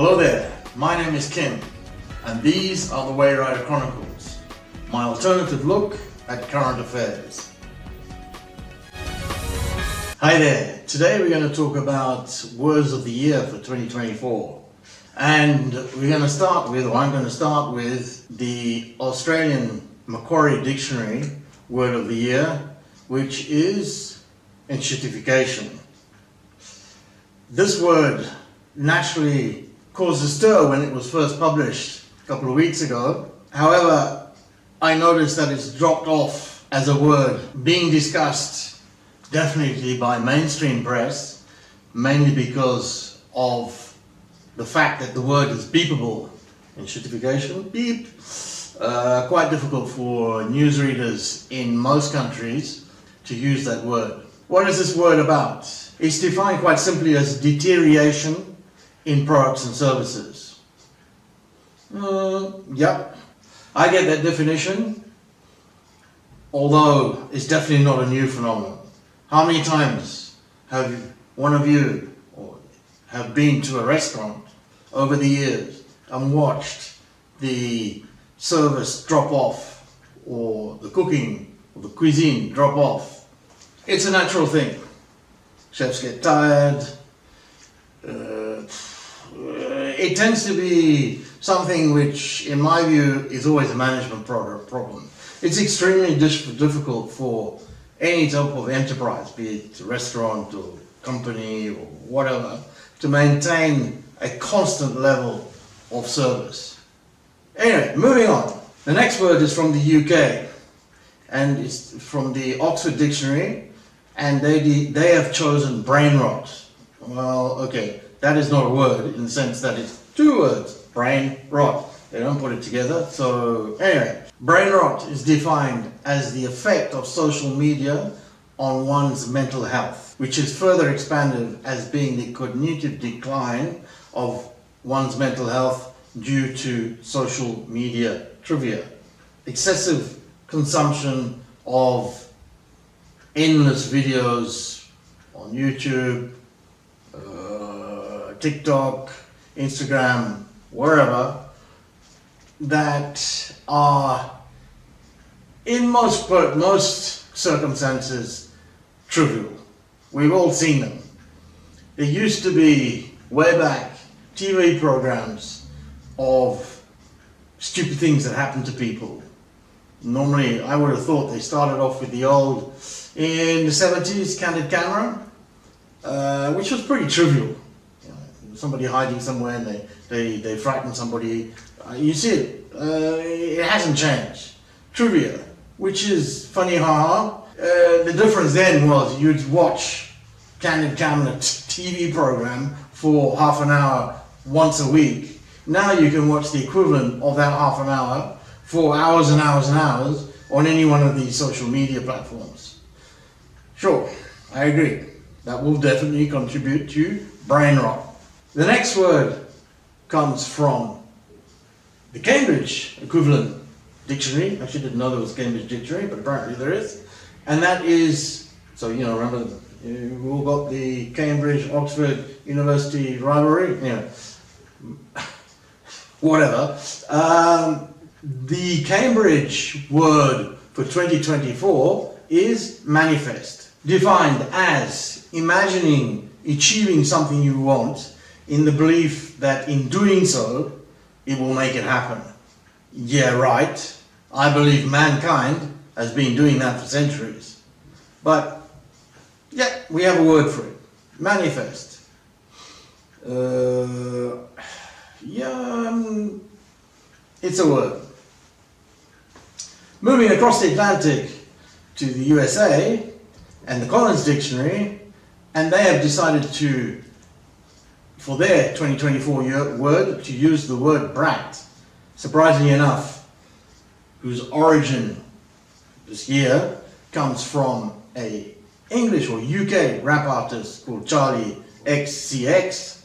Hello there, my name is Kim, and these are the Wayrider Chronicles, my alternative look at current affairs. Hi there, today we're going to talk about words of the year for 2024. And I'm going to start with the Australian Macquarie Dictionary word of the year, which is enshittification. This word naturally caused a stir when it was first published a couple of weeks ago. However, I noticed that it's dropped off as a word being discussed definitely by mainstream press, mainly because of the fact that the word is beepable. Enshittification, beep. Quite difficult for newsreaders in most countries to use that word. What is this word about? It's defined quite simply as deterioration in products and services. Yep, I get that definition, although it's definitely not a new phenomenon. How many times have one of you have been to a restaurant over the years and watched the service drop off or the cooking or the cuisine drop off? It's a natural thing. Chefs get tired. It tends to be something which, in my view, is always a management problem. It's extremely difficult for any type of enterprise, be it a restaurant or company or whatever, to maintain a constant level of service. Anyway, moving on. The next word is from the UK, and it's from the Oxford Dictionary, and they have chosen brain rot. Well, okay, that is not a word in the sense that it's two words, brain rot. They don't put it together. So anyway, brain rot is defined as the effect of social media on one's mental health, which is further expanded as being the cognitive decline of one's mental health due to social media trivia. Excessive consumption of endless videos on YouTube, TikTok, Instagram, wherever, that are in most circumstances trivial. We've all seen them. There used to be, way back, TV programs of stupid things that happened to people. Normally, I would have thought they started off with the old, in the 70s, Candid Camera, which was pretty trivial. Somebody hiding somewhere and they frighten somebody. You see it. It hasn't changed. Trivia, which is funny, haha. The difference then was you'd watch Candid Camera TV program for half an hour once a week. Now you can watch the equivalent of that half an hour for hours and hours and hours on any one of these social media platforms. Sure, I agree. That will definitely contribute to brain rot. The next word comes from the Cambridge equivalent dictionary. I actually didn't know there was a Cambridge dictionary, but apparently there is. And that is, so remember, we've all got the Cambridge-Oxford University rivalry, whatever. The Cambridge word for 2024 is manifest, defined as imagining achieving something you want in the belief that in doing so, it will make it happen. Yeah, right. I believe mankind has been doing that for centuries. But, yeah, we have a word for it. Manifest. It's a word. Moving across the Atlantic to the USA and the Collins Dictionary, and they have decided to, for their 2024 word, to use the word brat. Surprisingly enough, whose origin this year comes from a English or UK rap artist called Charlie XCX.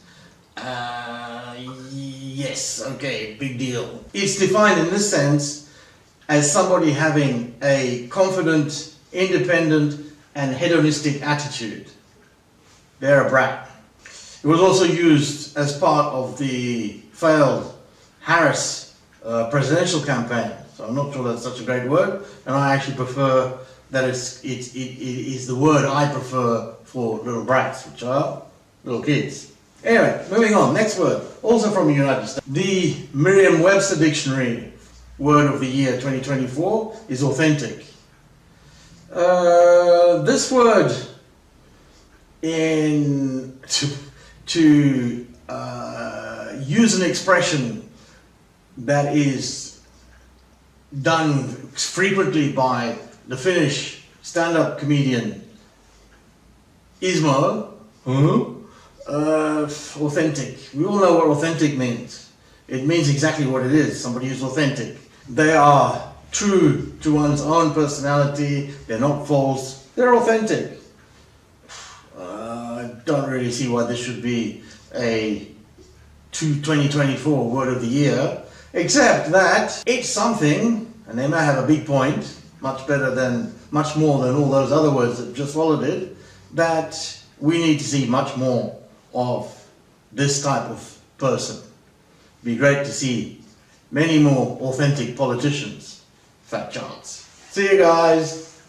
Yes, okay, big deal. It's defined in this sense as somebody having a confident, independent, and hedonistic attitude. They're a brat. It was also used as part of the failed Harris presidential campaign. So I'm not sure that's such a great word, and I actually prefer that it is the word I prefer for little brats, which are little kids. Anyway, moving on. Next word, also from the United States. The Merriam-Webster Dictionary word of the year 2024 is authentic. This word to use an expression that is done frequently by the Finnish stand-up comedian Ismo, authentic. We all know what authentic means. It means exactly what it is. Somebody who's authentic. They are true to one's own personality. They're not false. They're authentic. I don't really see why this should be a 2024 word of the year, except that it's something, and they may have a big point, much more than all those other words that just followed it, that we need to see much more of this type of person. It'd be great to see many more authentic politicians. Fat chance. See you guys.